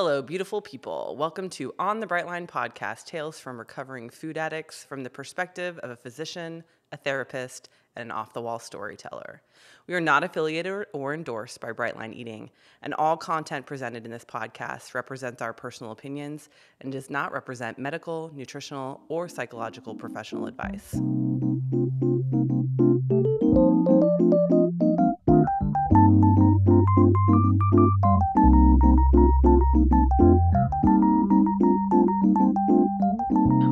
Hello, beautiful people. Welcome to On the Bright Line podcast, tales from recovering food addicts from the perspective of a physician, a therapist, and an off-the-wall storyteller. We are not affiliated or endorsed by Brightline Eating, and all content presented in this podcast represents our personal opinions and does not represent medical, nutritional, or psychological professional advice.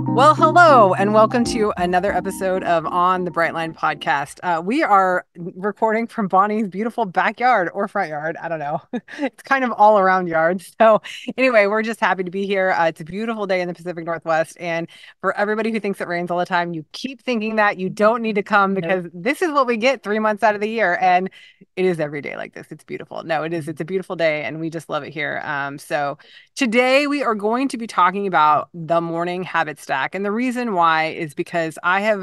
Well, hello, and welcome to another episode of On the Brightline podcast. We are recording from Bonny's beautiful backyard or front yard. I don't know. It's kind of all around yard. So anyway, we're just happy to be here. It's a beautiful day in the Pacific Northwest. And for everybody who thinks it rains all the time, you keep thinking that you don't need to come because this is what we get 3 months out of the year. And it is every day like this. It's beautiful. No, it is. It's a beautiful day and we just love it here. So today we are going to be talking about the morning habit stack. And the reason why is because I have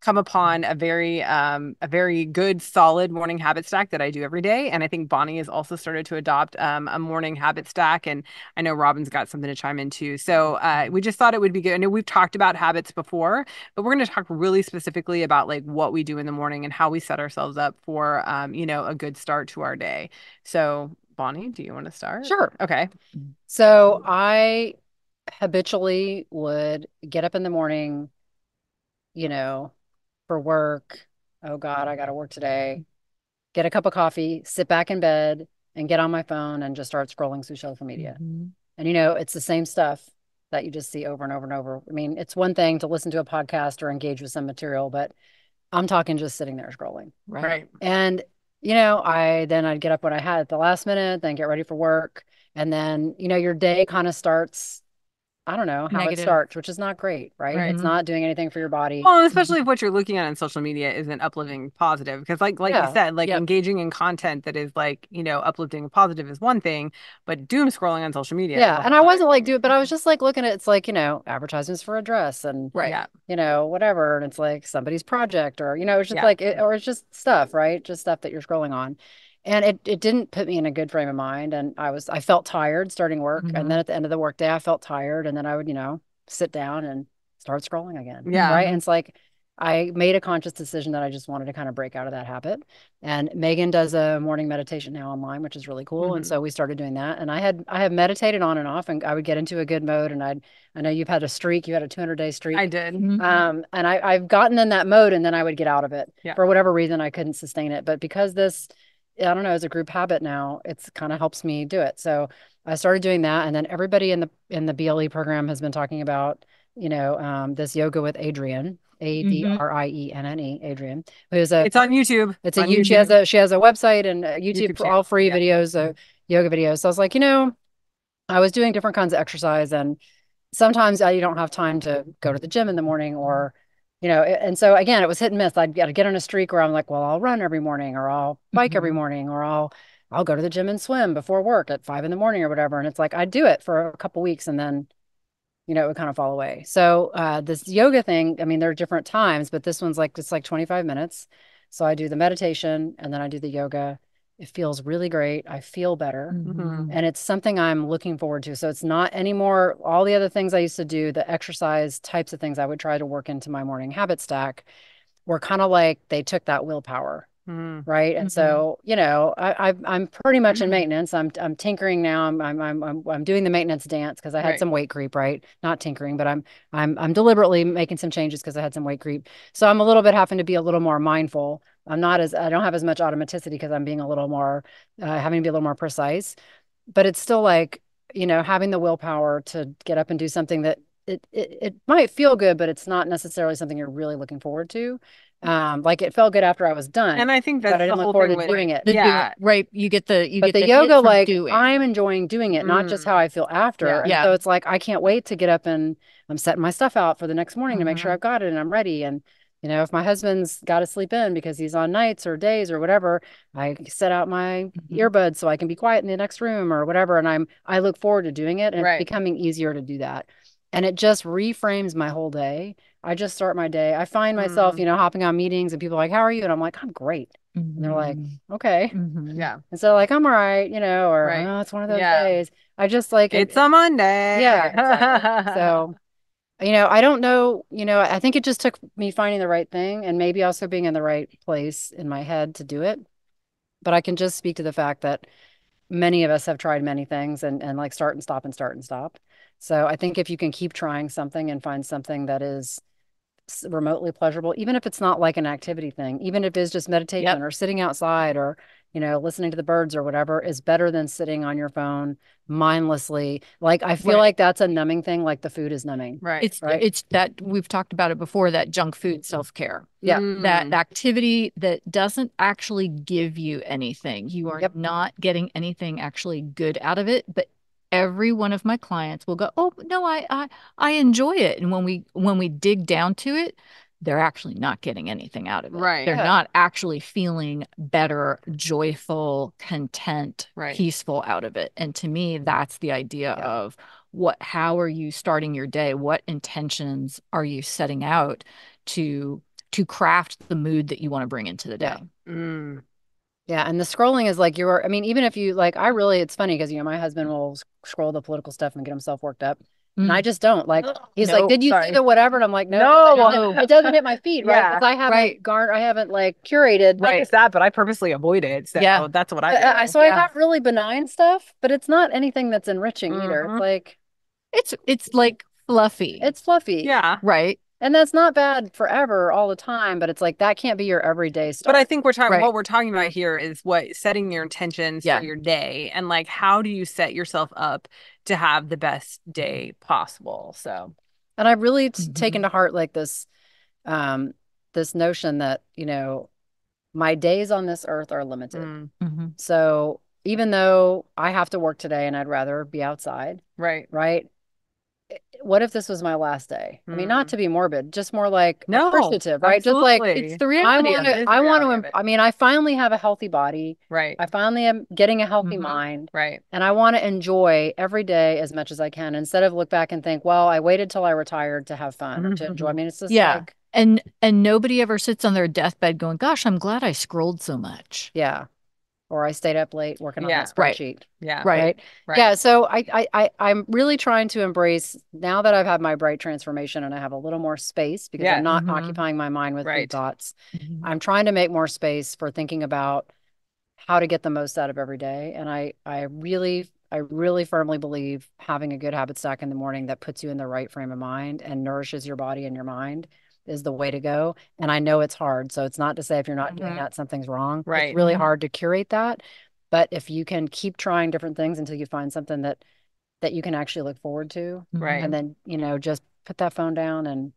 come upon a very good, solid morning habit stack that I do every day. And I think Bonny has also started to adopt a morning habit stack. And I know Robin's got something to chime into. So we just thought it would be good. I know we've talked about habits before, but we're going to talk really specifically about like what we do in the morning and how we set ourselves up for, a good start to our day. So Bonny, do you want to start? Sure. Okay. So I habitually would get up in the morning, for work. Oh God, I got to work today. Get a cup of coffee, sit back in bed and get on my phone and just start scrolling through social media. Mm-hmm. And, it's the same stuff that you just see over and over and over. I mean, it's one thing to listen to a podcast or engage with some material, but I'm talking just sitting there scrolling. Right. And, I'd get up when I had at the last minute, then get ready for work. And then, your day kind of starts, I don't know how Negative. it starts, which is not great, right? It's not doing anything for your body. Well, especially if what you're looking at on social media isn't uplifting positive, because like you said, engaging in content that is uplifting and positive is one thing, but doom scrolling on social media. Yeah. And I wasn't but I was just looking at it's advertisements for a dress and whatever. And it's like somebody's project or, it's just or it's just stuff, right? Just stuff that you're scrolling on. And it didn't put me in a good frame of mind. And I felt tired starting work. And then at the end of the workday, I felt tired. And then I would, sit down and start scrolling again. Yeah. Right. And it's like, I made a conscious decision that I just wanted to kind of break out of that habit. And Meagan does a morning meditation now online, which is really cool. And so we started doing that. And I have meditated on and off and I would get into a good mode. And I know you've had a streak, you had a 200-day streak. I did. And I've gotten in that mode and then I would get out of it. Yeah. For whatever reason, I couldn't sustain it. But because this, I don't know, as a group habit now, it's kind of helps me do it. So I started doing that. And then everybody in the BLE program has been talking about, this yoga with Adrienne, Adrienne, Adrienne, who's it's on YouTube. It's on YouTube. She has a website and YouTube for all free videos, yoga videos. So I was like, I was doing different kinds of exercise and sometimes you don't have time to go to the gym in the morning or, and so again, it was hit and miss. I'd get on a streak where I'm like, well, I'll run every morning or I'll bike every morning or I'll go to the gym and swim before work at 5 a.m. or whatever. And it's like, I'd do it for a couple weeks and then, it would kind of fall away. So this yoga thing, I mean, there are different times, but this one's it's like 25 minutes. So I do the meditation and then I do the yoga. It feels really great. I feel better. And it's something I'm looking forward to. So it's not anymore all the other things I used to do, the exercise types of things I would try to work into my morning habit stack were kind of like they took that willpower. Right. And so, I'm pretty much in maintenance. I'm tinkering now. I'm doing the maintenance dance because I had some weight creep, right? Not tinkering, but I'm deliberately making some changes because I had some weight creep. So I'm a little bit having to be a little more mindful. I don't have as much automaticity because I'm being a little more, having to be a little more precise, but it's still having the willpower to get up and do something that it might feel good, but it's not necessarily something you're really looking forward to. It felt good after I was done. And I think that's but I didn't look forward to doing it. Yeah. Right. You get the yoga, I'm enjoying doing it, not just how I feel after. Yeah. So it's like, I can't wait to get up and I'm setting my stuff out for the next morning to make sure I've got it and I'm ready. And, if my husband's got to sleep in because he's on nights or days or whatever, I set out my earbuds so I can be quiet in the next room or whatever. And I look forward to doing it and it's becoming easier to do that. And it just reframes my whole day. I just start my day. I find myself, Mm. hopping on meetings and people are like, "How are you?" And I'm like, "I'm great." And they're like, Mhm. "Okay." Mhm. Yeah. And so like, "I'm all right," or Right. "Oh, it's one of those Yeah. days." I just like it. It's a Monday. Yeah, exactly. So, I don't know, I think it just took me finding the right thing and maybe also being in the right place in my head to do it. But I can just speak to the fact that many of us have tried many things and like start and stop and start and stop. So I think if you can keep trying something and find something that is remotely pleasurable, even if it's not like an activity thing, even if it's just meditation Yep. or sitting outside or, listening to the birds or whatever, is better than sitting on your phone mindlessly. Like I feel Right. like that's a numbing thing, like the food is numbing. Right. It's Right. it's that we've talked about it before, that junk food self-care. Yeah. That Mm. activity that doesn't actually give you anything. You are Yep. not getting anything actually good out of it, but every one of my clients will go, "Oh, no, I enjoy it." And when we dig down to it, they're actually not getting anything out of it. Right. They're Yeah. not actually feeling better, joyful, content, Right. peaceful out of it. And to me, that's the idea Yeah. of how are you starting your day? What intentions are you setting out to craft the mood that you want to bring into the Yeah. day? Mm. Yeah, and the scrolling is like I mean, even if you like, it's funny because, my husband will scroll the political stuff and get himself worked up. And I Mm. just don't. Like, he's like, No, "Did you see sorry. the whatever?" And I'm like, "No, No. it doesn't hit my feed, right? Yeah. Because Right. I haven't like curated." Not just that, but I purposely avoid it. So Yeah. that's what I do. So I Yeah. have really benign stuff, but it's not anything that's enriching either. It's Hmm. like, It's like fluffy. it's fluffy. Yeah. Right. And that's not bad forever all the time, but it's like that can't be your everyday But I stuff. think Right. what we're talking about here is what setting your intentions for Yeah. your day and like how do you set yourself up to have the best day possible. So, And I've really taken Mhm. to heart like um, this notion that, my days on this earth are limited. mm, Mhm. So even though I have to work today and I'd rather be outside, right. right? What if this was my last day? I mean, not Mm. to be morbid, just more like No, appreciative, right? Just like It's absolutely. the reality of That it. is the reality of it. I mean, I finally have a healthy body. Right. I finally am getting a healthy Mhm. mind. Right. And I want to enjoy every day as much as I can instead of look back and think, well, I waited till I retired to have fun or to enjoy. I mean, it's just Yeah. like, And nobody ever sits on their deathbed going, "Gosh, I'm glad I scrolled so much." yeah. Or I stayed up late working on that Yeah. Right. spreadsheet. Yeah. Right. Right. Right. Yeah. So I'm really trying to embrace now that I've had my bright transformation and I have a little more space because I'm Yes. not Mhm. occupying my mind with food Right. thoughts. Mhm. I'm trying to make more space for thinking about how to get the most out of every day. And I really firmly believe having a good habit stack in the morning that puts you in the right frame of mind and nourishes your body and your mind is the way to go. And I know it's hard. So it's not to say if you're not doing Mhm. that, something's wrong. It's Right. really Mhm. hard to curate that. But if you can keep trying different things until you find something that you can actually look forward to, Right. and Mhm. then, just put that phone down and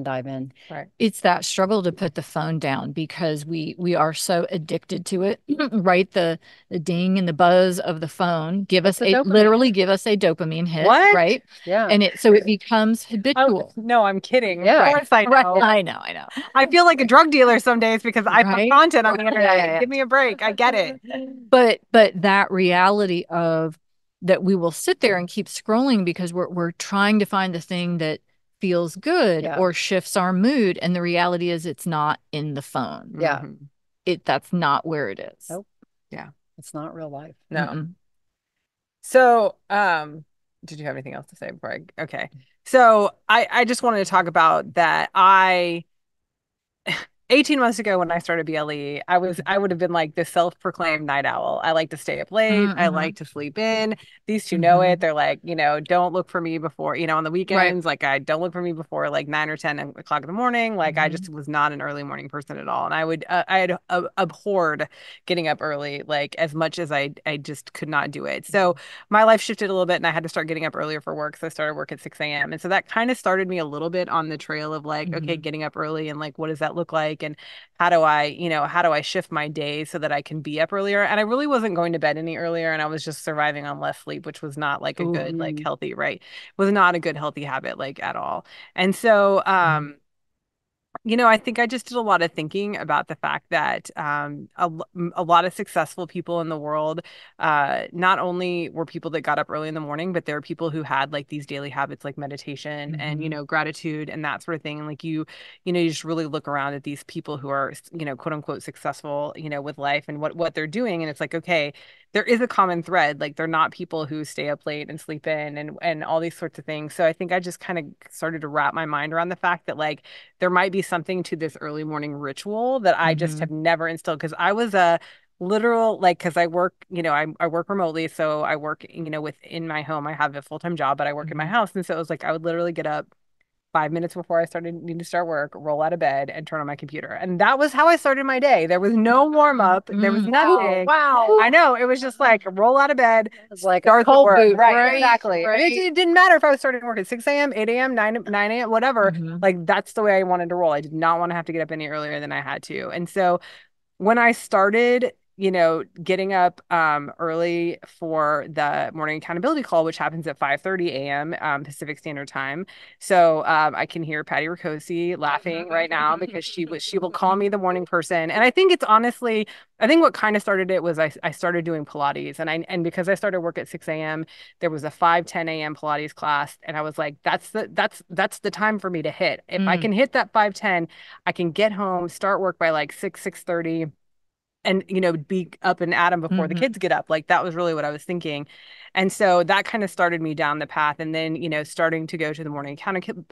dive in. Right. It's that struggle to put the phone down because we are so addicted to it. Right, the ding and the buzz of the phone It's a literally dopamine. give us a dopamine hit, What? right? Yeah. And it becomes Oh, habitual. no, I'm kidding. Of Yeah. Right. course I Right. know. I know. I feel like a drug dealer some days because I put Right. content on the Yeah, internet. yeah, yeah. Give me a break. I get it. But that reality of that we will sit there and keep scrolling because we're trying to find the thing that feels good Yeah. or shifts our mood, and the reality is it's not in the phone. Yeah. Mhm. That's not where it is. Nope. Yeah. It's not real life. No. Mm-mm. So, did you have anything else to say before I? Okay. So I just wanted to talk about that. 18 months ago when I started BLE, I would have been like this self-proclaimed night owl. I like to stay up late. I Mm-hmm. like to sleep in. These two know it. Mm-hmm. They're like, don't look for me before, on the Right. weekends. Like I don't look for me before like 9 or 10 o'clock in the morning. Like I Mm-hmm. just was not an early morning person at all. And I had abhorred getting up early, like as much as I just could not do it. So my life shifted a little bit and I had to start getting up earlier for work. So I started work at 6 a.m. And so that kind of started me a little bit on the trail of like, okay, Mm-hmm. getting up early and like, what does that look like? And how do I shift my day so that I can be up earlier? And I really wasn't going to bed any earlier and I was just surviving on less sleep, which was not like a Ooh. good, like Mm. healthy, right? Was not a good healthy habit like at all. And so I think I just did a lot of thinking about the fact that a lot of successful people in the world, not only were people that got up early in the morning, but there are people who had like these daily habits like meditation and, gratitude and that sort of thing. And like you just really look around at these people who are, quote unquote successful, with life and what they're doing. And it's like, okay, there is a common thread. Like they're not people who stay up late and sleep in and all these sorts of things. So I think I just kind of started to wrap my mind around the fact that like there might be something to this early morning ritual that I just have never instilled because I was a literal like because I work, I work remotely, so I work, within my home. I have a full-time job, but I work in my house. And so it was like I would literally get up 5 minutes before I need to start work, roll out of bed and turn on my computer. And that was how I started my day. There was no warm up. There was nothing. Wow. I know. It was just like roll out of bed. It's like a cold boot. Right. Exactly. Right. I mean, it didn't matter if I was starting work at 6 a.m., 8 a.m., 9 a.m., whatever. Like that's the way I wanted to roll. I did not want to have to get up any earlier than I had to. And so when I started, getting up early for the morning accountability call, which happens at 5:30 a.m. Pacific Standard Time. So I can hear Patty Ricosi laughing right now because she will call me the morning person. And I think it's honestly, I think what kind of started it was I started doing Pilates and because I started work at 6 a.m., there was a 5:10 a.m. Pilates class. And I was like, that's the time for me to hit. If I can hit that 5:10, I can get home, start work by like 6:30 and be up and at 'em before the kids get up. Like that was really what I was thinking. And so that kind of started me down the path. And then starting to go to the morning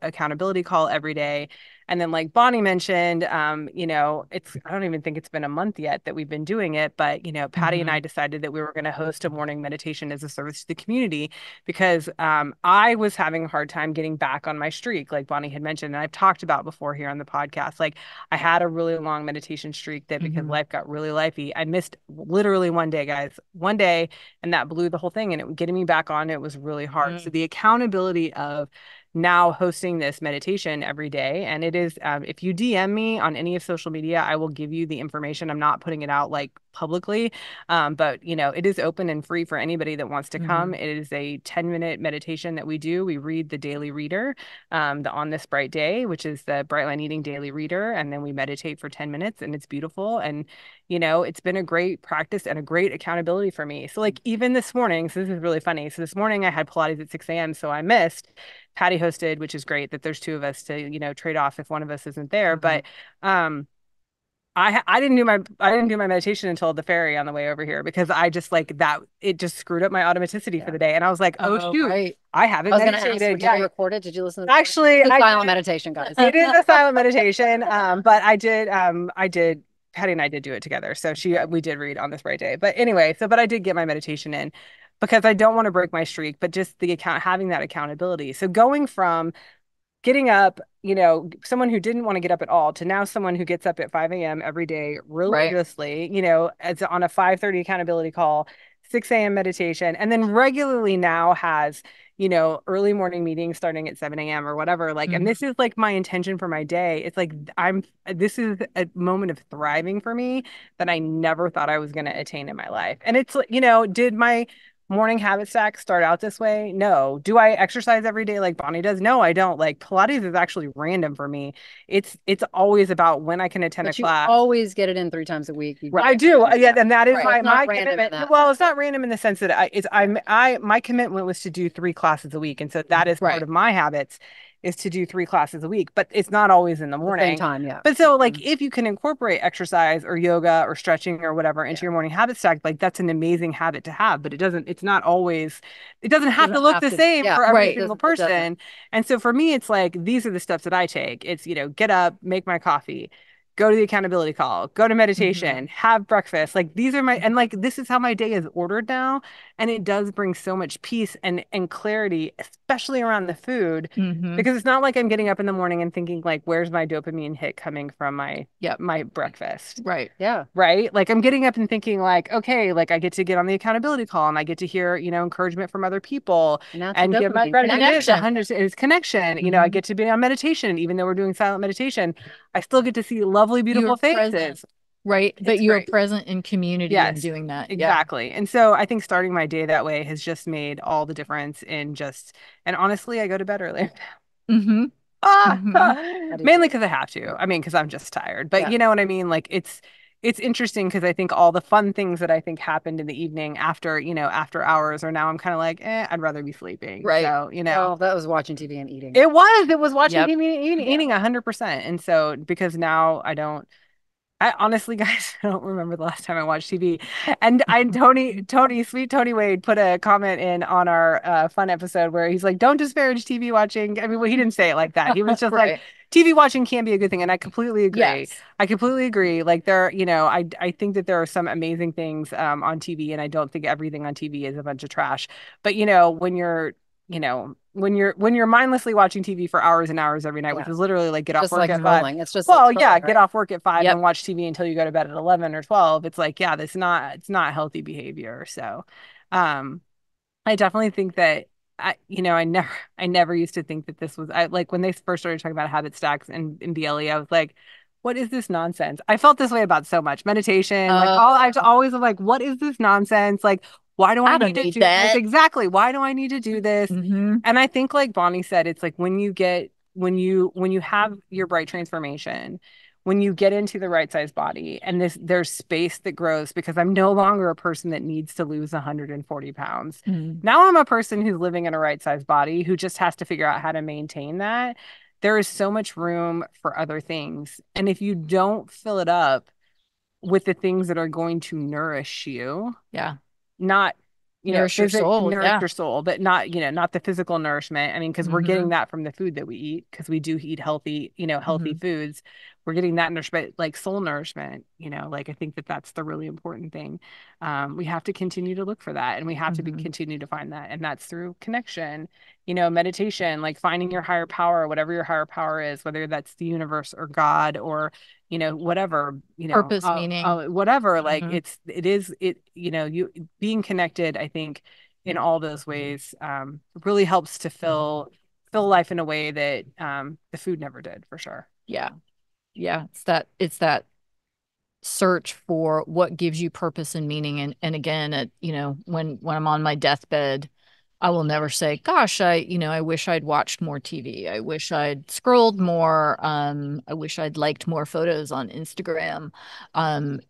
accountability call every day. And then like Bonnie mentioned, it's I don't even think it's been a month yet that we've been doing it, but Patty and I decided that we were going to host a morning meditation as a service to the community because I was having a hard time getting back on my streak, like Bonnie had mentioned, and I've talked about before here on the podcast. Like I had a really long meditation streak that because life got really lifey, I missed literally one day, guys, one day, and that blew the whole thing. And getting me back on it was really hard. So the accountability of now hosting this meditation every day. And it is, if you DM me on any of social media, I will give you the information. I'm not putting it out like publicly, but it is open and free for anybody that wants to come. It is a 10-minute meditation that we do. We read the Daily Reader, the On This Bright Day, which is the Brightline Eating Daily Reader. And then we meditate for 10 minutes and it's beautiful. And, it's been a great practice and a great accountability for me. So like even this morning, so this is really funny. So this morning I had Pilates at 6 a.m. So I missed. Patty hosted, which is great that there's two of us to, trade off if one of us isn't there. But I didn't do my meditation until the ferry on the way over here because I just like that it just screwed up my automaticity for the day. And I was like, oh shoot, right. I haven't meditated. Did you record it? Did you listen to Actually, it's a silent meditation, guys. It is a silent meditation. But I did Patty and I did do it together. So we did read On This Bright Day. But anyway, but I did get my meditation in because I don't want to break my streak, but just having that accountability. So going from getting up, someone who didn't want to get up at all to now someone who gets up at 5 a.m. every day religiously, as on a 5:30 accountability call, 6 a.m. meditation, and then regularly now has, early morning meetings starting at 7 a.m. or whatever. Like, and this is like my intention for my day. It's like this is a moment of thriving for me that I never thought I was going to attain in my life. And it's, did my morning habit stack start out this way? No. Do I exercise every day like Bonnie does? No, I don't. Like Pilates is actually random for me. It's always about when I can attend a class. You always get it in 3 times a week. I do. Yeah, and that is my commitment. Well, it's not random in the sense that my commitment was to do 3 classes a week, and so that is part of my habits is to do 3 classes a week, but it's not always in the morning. Same time, yeah. But so like if you can incorporate exercise or yoga or stretching or whatever into your morning habit stack, like that's an amazing habit to have, but it doesn't have to look the same for every single person. And so for me, it's like, these are the steps that I take. It's, get up, make my coffee, go to the accountability call, go to meditation, have breakfast. Like these are and like, this is how my day is ordered now. And it does bring so much peace and clarity, especially around the food, because it's not like I'm getting up in the morning and thinking like, where's my dopamine hit coming from my breakfast? Right. Yeah. Right. Like I'm getting up and thinking like, okay, like I get to get on the accountability call and I get to hear, encouragement from other people and give my gratitude. It's connection. I get to be on meditation, even though we're doing silent meditation. I still get to see lovely, beautiful faces. Right. But you're present in community and doing that. Exactly. And so I think starting my day that way has just made all the difference and honestly, I go to bed early. Mainly because I have to. I mean, because I'm just tired. But you know what I mean? Like it's interesting because I think all the fun things that I think happened in the evening after, after hours or now I'm kind of like, I'd rather be sleeping. Right. So, Well, that was watching TV and eating. It was watching TV and eating 100%. And so because now I honestly, guys, I don't remember the last time I watched TV. And sweet Tony Wade put a comment in on our fun episode where he's like, don't disparage TV watching. I mean, well, he didn't say it like that. He was just like, TV watching can be a good thing. And I completely agree. Yes. I completely agree. Like I think that there are some amazing things on TV, and I don't think everything on TV is a bunch of trash. But when you're mindlessly watching TV for hours and hours every night, which is literally like get off work at 5. It's just get off work at 5 and watch TV until you go to bed at 11 or 12. It's like, it's not healthy behavior. So, I definitely think that I never used to think that this was like when they first started talking about habit stacks and BLE, I was like, what is this nonsense? I felt this way about so much meditation. I've always like, what is this nonsense? Like, why do I need to do this? Exactly. Why do I need to do this? And I think like Bonnie said, it's like when you have your bright transformation, when you get into the right size body and there's space that grows because I'm no longer a person that needs to lose 140 pounds. Now I'm a person who's living in a right size body who just has to figure out how to maintain that. There is so much room for other things. And if you don't fill it up with the things that are going to nourish you, not nourish your soul, your soul, but not the physical nourishment. I mean, because we're getting that from the food that we eat, because we do eat healthy, healthy foods. We're getting that nourishment, like soul nourishment. Like I think that that's the really important thing. We have to continue to look for that, and we have to continue to find that, and that's through connection. Meditation, like finding your higher power, whatever your higher power is, whether that's the universe or God or whatever, purpose, meaning, whatever, like you being connected, I think in all those ways, really helps to fill life in a way that, the food never did, for sure. Yeah. It's that search for what gives you purpose and meaning. And again, when I'm on my deathbed, I will never say, gosh, I wish I'd watched more TV. I wish I'd scrolled more. I wish I'd liked more photos on Instagram.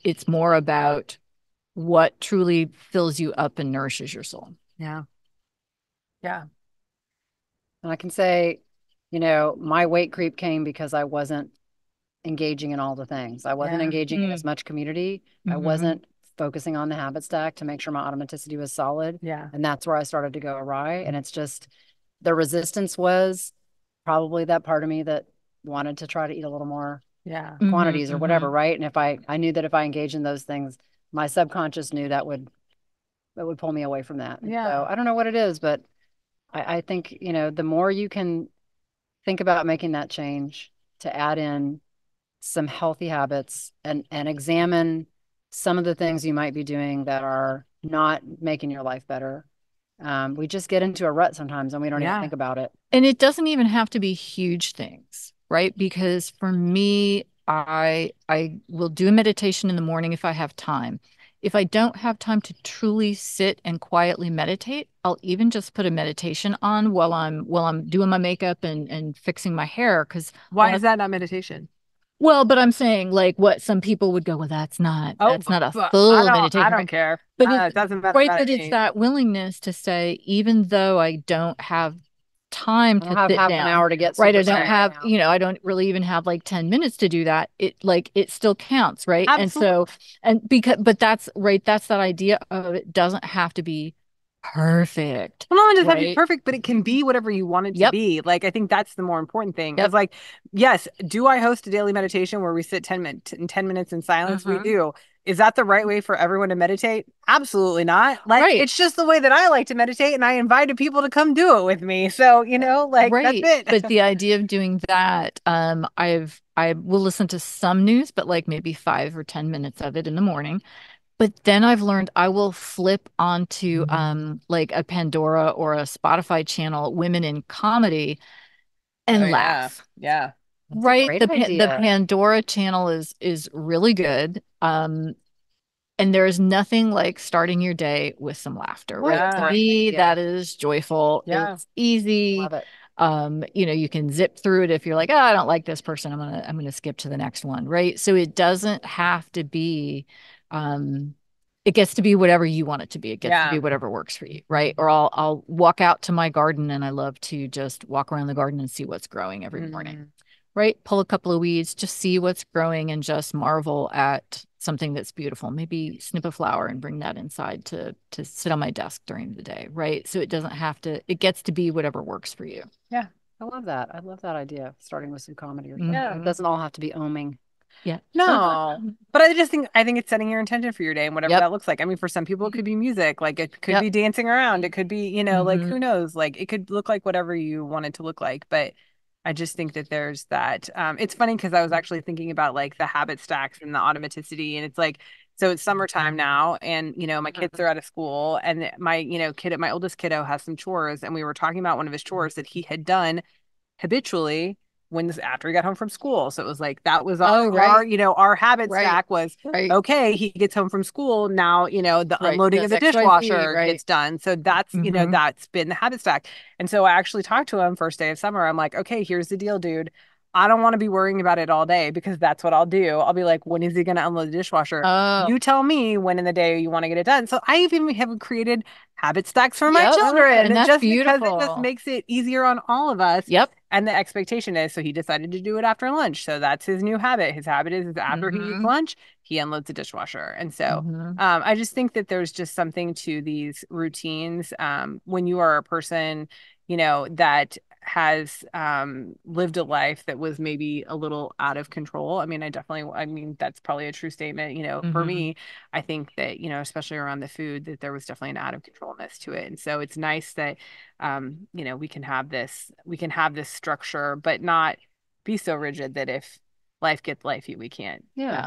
It's more about what truly fills you up and nourishes your soul. Yeah. And I can say, my weight creep came because I wasn't engaging in all the things. I wasn't engaging in as much community. I wasn't focusing on the habit stack to make sure my automaticity was solid. And that's where I started to go awry. And it's just the resistance was probably that part of me that wanted to try to eat a little more quantities or whatever, right? And if I knew that if I engaged in those things, my subconscious knew that would pull me away from that. So I don't know what it is, but I think, the more you can think about making that change to add in some healthy habits and examine some of the things you might be doing that are not making your life better. We just get into a rut sometimes and we don't even think about it. And it doesn't even have to be huge things, right? Because for me, I will do a meditation in the morning if I have time. If I don't have time to truly sit and quietly meditate, I'll even just put a meditation on while I'm doing my makeup and fixing my hair. Because why is that not meditation? Well, but I'm saying like what some people would go, well, that's not a full meditation. I don't care. But it doesn't matter. Right, but it's that willingness to say, even though I don't have time to sit half down, an hour to get right, I don't have, I don't really even have like 10 minutes to do that. It still counts, right? Absolutely. But that's right, that's that idea of it doesn't have to be perfect. Well, no, it doesn't have to be perfect, but it can be whatever you want it to be. Like, I think that's the more important thing. It's like, yes, do I host a daily meditation where we sit 10 minutes in silence? We do. Is that the right way for everyone to meditate? Absolutely not. Like, it's just the way that I like to meditate, and I invited people to come do it with me. So, that's it. But the idea of doing that, I will listen to some news, but like maybe 5 or 10 minutes of it in the morning. But then I've learned I will flip onto like a Pandora or a Spotify channel, Women in Comedy, and laugh. Yeah. Right. The Pandora channel is really good. And there is nothing like starting your day with some laughter. Right. To me, that is joyful. It's easy. Love it. You can zip through it if you're like, oh, I don't like this person. I'm gonna skip to the next one, right? So it doesn't have to be, it gets to be whatever you want it to be. It gets to be whatever works for you, right? Or I'll walk out to my garden and I love to just walk around the garden and see what's growing every morning, right? Pull a couple of weeds, just see what's growing and just marvel at something that's beautiful. Maybe snip a flower and bring that inside to sit on my desk during the day, right? So it doesn't have to, it gets to be whatever works for you. Yeah. I love that. I love that idea. Starting with some comedy or something. Yeah. It doesn't all have to be oming. Yeah. No. But I think it's setting your intention for your day and whatever that looks like. I mean, for some people it could be music, like it could be dancing around. It could be, like who knows? Like it could look like whatever you want it to look like. But I just think that there's that. It's funny because I was actually thinking about like the habit stacks and the automaticity. And it's like, so it's summertime now and, my kids are out of school and my, my oldest kiddo has some chores. And we were talking about one of his chores that he had done habitually after he got home from school. So it was like that was our habit stack was okay, he gets home from school. Now, the unloading of the dishwasher gets done. So that's that's been the habit stack. And so I actually talked to him first day of summer. I'm like, okay, here's the deal, dude. I don't want to be worrying about it all day because that's what I'll do. I'll be like, when is he going to unload the dishwasher? You tell me when in the day you want to get it done. So I even have created habit stacks for my children. And that's just beautiful. Because it just makes it easier on all of us. Yep. And the expectation is, so he decided to do it after lunch. So that's his new habit. His habit is after he eats lunch, he unloads the dishwasher. And so I just think that there's just something to these routines. When you are a person, that has lived a life that was maybe a little out of control. I mean, that's probably a true statement. For me, I think that, especially around the food, that there was definitely an out of controlness to it. And so it's nice that, we can have this structure, but not be so rigid that if life gets lifey, we can't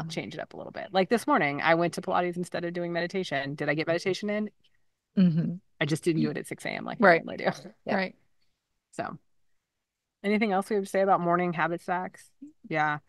change it up a little bit. Like this morning, I went to Pilates instead of doing meditation. Did I get meditation in? I just didn't do it at 6 a.m. like I normally do. Right. So anything else we have to say about morning habit stacks? Yeah.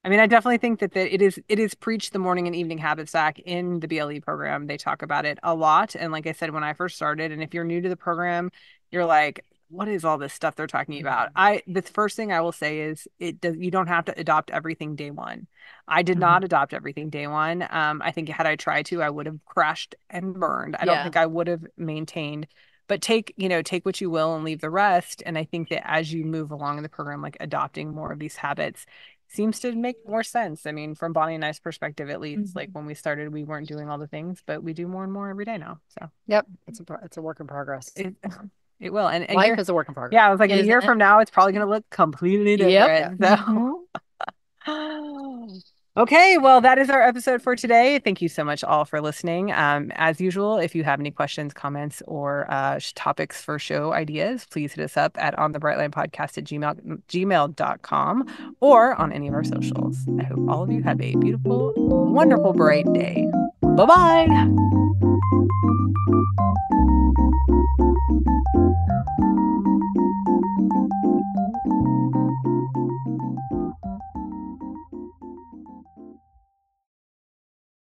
I mean, I definitely think that it is preached the morning and evening habit stack in the BLE program. They talk about it a lot. And like I said, when I first started, and if you're new to the program, you're like, what is all this stuff they're talking about? The first thing I will say is you don't have to adopt everything day one. I did not adopt everything day one. I think had I tried to, I would have crashed and burned. I don't think I would have maintained. But take what you will and leave the rest. And I think that as you move along in the program, like adopting more of these habits seems to make more sense. I mean, from Bonnie and I's perspective, at least, like when we started, we weren't doing all the things, but we do more and more every day now. So yep, it's a work in progress. It will. And life is a work in progress. Yeah, I was like, a year from now, it's probably going to look completely different. So. Okay, well, that is our episode for today. Thank you so much all for listening. As usual, if you have any questions, comments, or topics for show ideas, please hit us up at onthebrightlinepodcast@gmail.com or on any of our socials. I hope all of you have a beautiful, wonderful, bright day. Bye-bye.